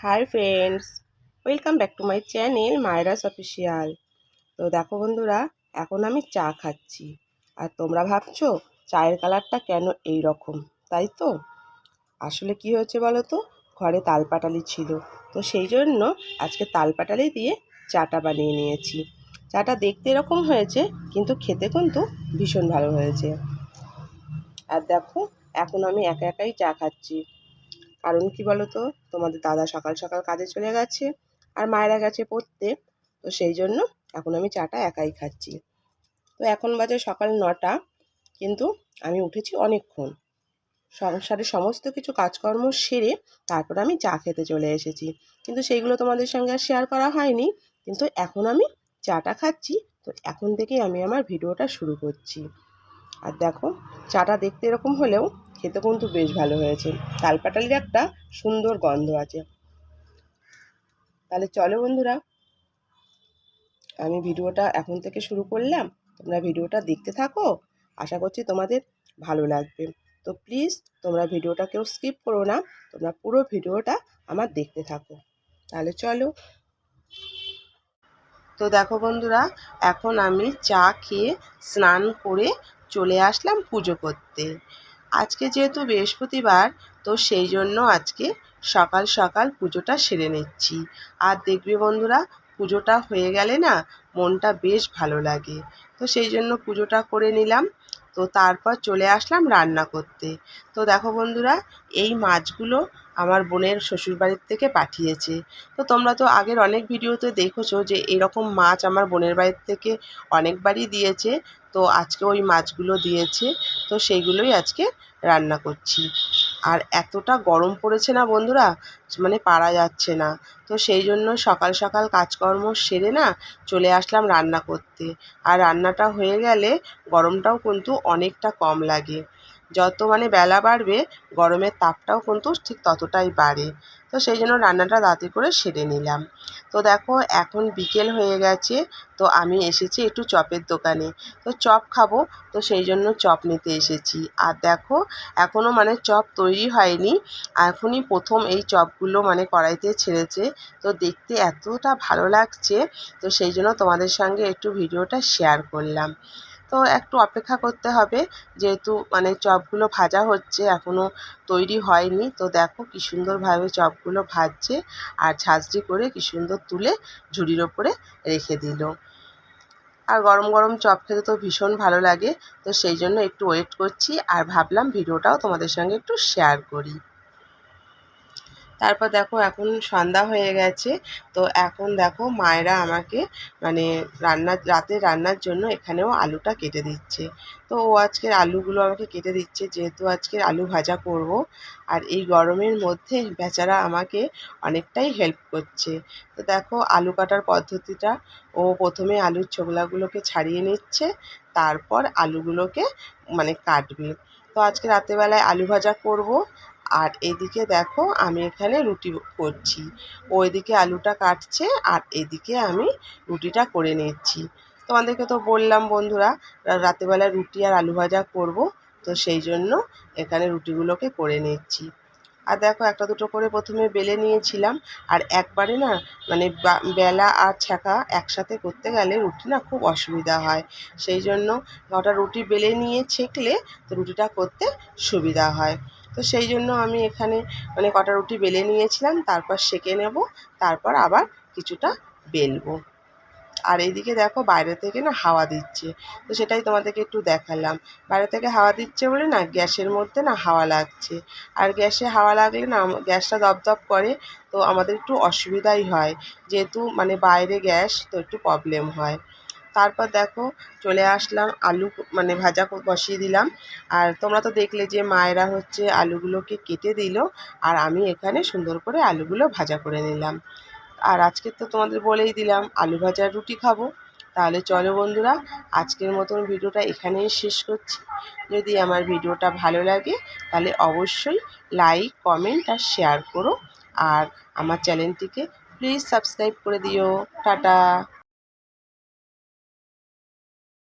High friends, welcome back to my channel Mayra's official. তো দেখো বন্ধুরা, এখন আমি চা খাচ্ছি। আর তোমরা ভাবছো চায়ের কালারটা কেন এই রকম, তাই তো? আসলে কি হয়েছে বলো তো, ঘরে তালপাটালি ছিল, তো সেই জন্য আজকে তালপাটালি দিয়ে চাটা বানিয়ে নিয়েছি। চাটা দেখতে এরকম হয়েছে, কিন্তু খেতে কিন্তু ভীষণ ভালো হয়েছে। আর দেখো, এখন আমি একা একাই চা খাচ্ছি। কারণ কি বলো তো, তোমাদের দাদা সকাল সকাল কাজে চলে গেছে আর মায়েরা গেছে পড়তে, তো সেই জন্য এখন আমি চাটা একাই খাচ্ছি। তো এখন বাজে সকাল 9টা, কিন্তু আমি উঠেছি অনেকক্ষণ। সংসারে সমস্ত কিছু কাজকর্ম সেরে তারপর আমি চা খেতে চলে এসেছি, কিন্তু সেইগুলো তোমাদের সঙ্গে আর শেয়ার করা হয়নি। কিন্তু এখন আমি চাটা খাচ্ছি, তো এখন থেকেই আমি আমার ভিডিওটা শুরু করছি। আর দেখো, চাটা দেখতে এরকম হলেও খেতে কিন্তু বেশ ভালো হয়েছে। তালপাটালির একটা সুন্দর গন্ধ আছে। তাহলে চলো বন্ধুরা, আমি ভিডিওটা এখন থেকে শুরু করলাম। তোমরা ভিডিওটা দেখতে থাকো, আশা করছি তোমাদের ভালো লাগবে। তো প্লিজ তোমরা ভিডিওটা কেউ স্কিপ করো না, তোমরা পুরো ভিডিওটা আমার দেখতে থাকো। তাহলে চলো। তো দেখো বন্ধুরা, এখন আমি চা খেয়ে স্নান করে চলে আসলাম পুজো করতে। আজকে যেহেতু বৃহস্পতিবার, তো সেই জন্য আজকে সকাল সকাল পুজোটা সেরে নিচ্ছি। আর দেখবে বন্ধুরা, পুজোটা হয়ে গেলে না মনটা বেশ ভালো লাগে। তো সেই জন্য পুজোটা করে নিলাম। তো তারপর চলে আসলাম রান্না করতে। তো দেখো বন্ধুরা, এই মাছগুলো আমার বোনের শ্বশুরবাড়ির থেকে পাঠিয়েছে। তো তোমরা তো আগের অনেক ভিডিওতে দেখেছো যে এরকম মাছ আমার বোনের বাড়ির থেকে অনেকবারই দিয়েছে। তো আজকে ওই মাছগুলো দিয়েছে, তো সেইগুলোই আজকে রান্না করছি। আর এতটা গরম পড়েছে না বন্ধুরা, মানে পারা যাচ্ছে না। তো সেই জন্য সকাল সকাল কাজকর্ম সেরে না চলে আসলাম রান্না করতে। আর রান্নাটা হয়ে গেলে গরমটাও কিন্তু অনেকটা কম লাগে। যত মানে বেলা বাড়বে, গরমের তাপটাও কিন্তু ঠিক ততটাই বাড়ে। তো সেই জন্য রান্নাটা তাড়াতাড়ি করে সেরে নিলাম। তো দেখো, এখন বিকেল হয়ে গেছে, তো আমি এসেছি একটু চপের দোকানে। তো চপ খাবো, তো সেই জন্য চপ নিতে এসেছি। আর দেখো, এখনও মানে চপ তৈরি হয়নি, এখনই প্রথম এই চপগুলো মানে কড়াইতে ছেড়েছে। তো দেখতে এতটা ভালো লাগছে, তো সেই জন্য তোমাদের সঙ্গে একটু ভিডিওটা শেয়ার করলাম। তো একটু অপেক্ষা করতে হবে, যেহেতু মানে চপগুলো ভাজা হচ্ছে, এখনও তৈরি হয়নি। তো দেখো কি সুন্দরভাবে চপগুলো ভাজছে, আর ঝাঁঝরি করে কি সুন্দর তুলে ঝুড়ির ওপরে রেখে দিল। আর গরম গরম চপ খেতে তো ভীষণ ভালো লাগে। তো সেই জন্য একটু ওয়েট করছি, আর ভাবলাম ভিডিওটাও তোমাদের সঙ্গে একটু শেয়ার করি। তারপর দেখো, এখন সন্ধ্যা হয়ে গেছে। তো এখন দেখো মায়েরা আমাকে মানে রাতের রান্নার জন্য এখানেও আলুটা কেটে দিচ্ছে। তো ও আজকের আলুগুলো আমাকে কেটে দিচ্ছে, যেহেতু আজকের আলু ভাজা করব। আর এই গরমের মধ্যে বেচারা আমাকে অনেকটাই হেল্প করছে। তো দেখো, আলু কাটার পদ্ধতিটা, ও প্রথমে আলুর ছোকলাগুলোকে ছাড়িয়ে নিচ্ছে, তারপর আলুগুলোকে মানে কাটবে। তো আজকে রাতেরবেলায় আলু ভাজা করব। আর এদিকে দেখো, আমি এখানে রুটি করছি। ও এদিকে আলুটা কাটছে, আর এদিকে আমি রুটিটা করে নিচ্ছি। তোমাদেরকে তো বললাম বন্ধুরা, রাতেরবেলায় রুটি আর আলু ভাজা করব। তো সেই জন্য এখানে রুটিগুলোকে করে নিচ্ছি। আর দেখো, একটা দুটো করে প্রথমে বেলে নিয়েছিলাম। আর একবারে না মানে বেলা আর ছ্যাঁকা একসাথে করতে গেলে রুটি না খুব অসুবিধা হয়। সেই জন্য কটা রুটি বেলে নিয়ে ছেঁকলে তো রুটিটা করতে সুবিধা হয়। তো সেই জন্য আমি এখানে মানে কটা রুটি বেলে নিয়েছিলাম, তারপর সেঁকে নেব, তারপর আবার কিছুটা বেলবো। আর এইদিকে দেখো, বাইরে থেকে না হাওয়া দিচ্ছে, তো সেটাই তোমাদেরকে একটু দেখালাম। বাইরে থেকে হাওয়া দিচ্ছে বলে না গ্যাসের মধ্যে না হাওয়া লাগছে। আর গ্যাসে হাওয়া লাগলে না গ্যাসটা দপদপ করে, তো আমাদের একটু অসুবিধাই হয়, যেহেতু মানে বাইরে গ্যাস, তো একটু প্রবলেম হয়। তারপর দেখো, চলে আসলাম আলু মানে ভাজা বসিয়ে দিলাম। আর তোমরা তো দেখলে যে মায়েরা হচ্ছে আলুগুলোকে কেটে দিল, আর আমি এখানে সুন্দর করে আলুগুলো ভাজা করে নিলাম। আর আজকে তো তোমাদের বলেই দিলাম আলু ভাজা রুটি খাবো। তাহলে চলো বন্ধুরা, আজকের মতন ভিডিওটা এখানেই শেষ করছি। যদি আমার ভিডিওটা ভালো লাগে, তাহলে অবশ্যই লাইক, কমেন্ট আর শেয়ার করো। আর আমার চ্যানেলটিকে প্লিজ সাবস্ক্রাইব করে দিও। টাটা।